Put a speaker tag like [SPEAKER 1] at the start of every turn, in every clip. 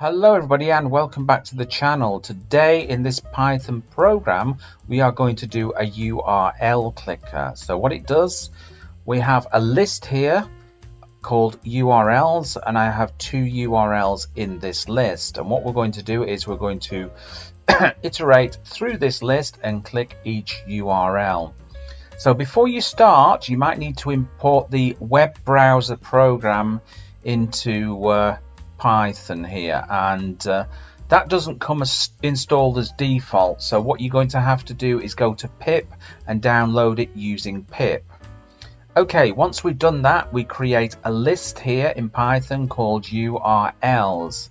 [SPEAKER 1] Hello everybody and welcome back to the channel. Today in this Python program we are going to do a URL clicker. So what it does, we have a list here called URLs and I have two URLs in this list, and what we're going to do is we're going to iterate through this list and click each URL. So before you start, you might need to import the web browser program into Python here, and that doesn't come installed as default. So what you're going to have to do is go to pip and download it using pip. Okay, once we've done that, we create a list here in Python called URLs,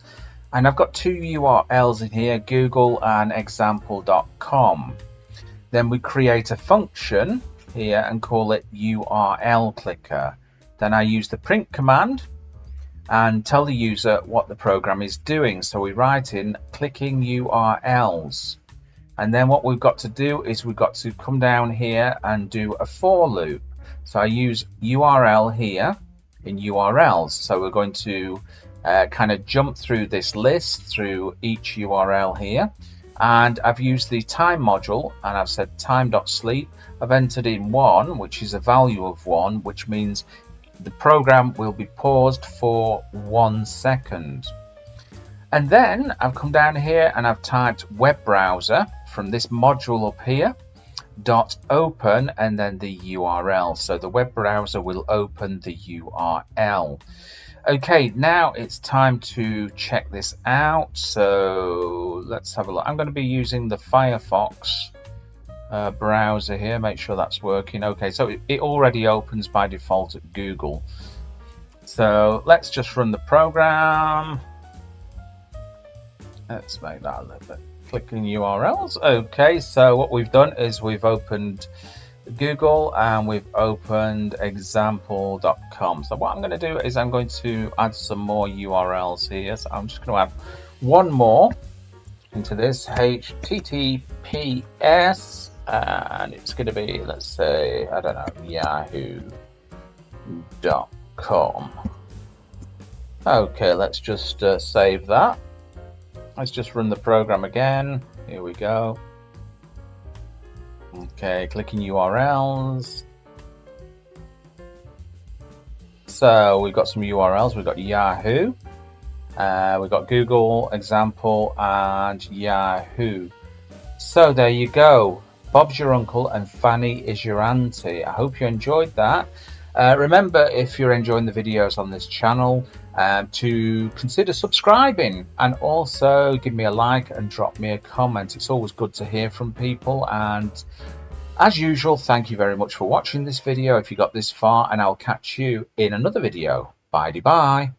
[SPEAKER 1] and I've got two URLs in here, Google and example.com. Then we create a function here and call it URL clicker. Then I use the print command and tell the user what the program is doing. So we write in clicking URLs, and then what we've got to do is we've got to come down here and do a for loop. So I use URL here in URLs, so we're going to kind of jump through this list through each URL here, and I've used the time module and I've said time.sleep. I've entered in 1, which is a value of 1, which means the program will be paused for 1 second. And then I've come down here and I've typed web browser from this module up here, .open, and then the URL. So the web browser will open the URL. Okay, now it's time to check this out. So let's have a look. I'm going to be using the Firefox browser here. Make sure that's working. Okay, so it already opens by default at Google. So let's just run the program. Let's make that a little bit. Clicking URLs. Okay, so what we've done is we've opened Google and we've opened example.com. So what I'm going to do is I'm going to add some more URLs here. So I'm just going to add one more into this, HTTPS, and it's going to be, let's say, I don't know, yahoo.com. Okay, let's just save that. Let's just run the program again. Here we go. Okay, clicking URLs. So we've got some URLs. We've got Yahoo, we've got Google, example, and Yahoo. So there you go. Bob's your uncle and Fanny is your auntie. I hope you enjoyed that. Remember, if you're enjoying the videos on this channel, to consider subscribing and also give me a like and drop me a comment. It's always good to hear from people, and as usual, thank you very much for watching this video if you got this far, and I'll catch you in another video. Bye-bye.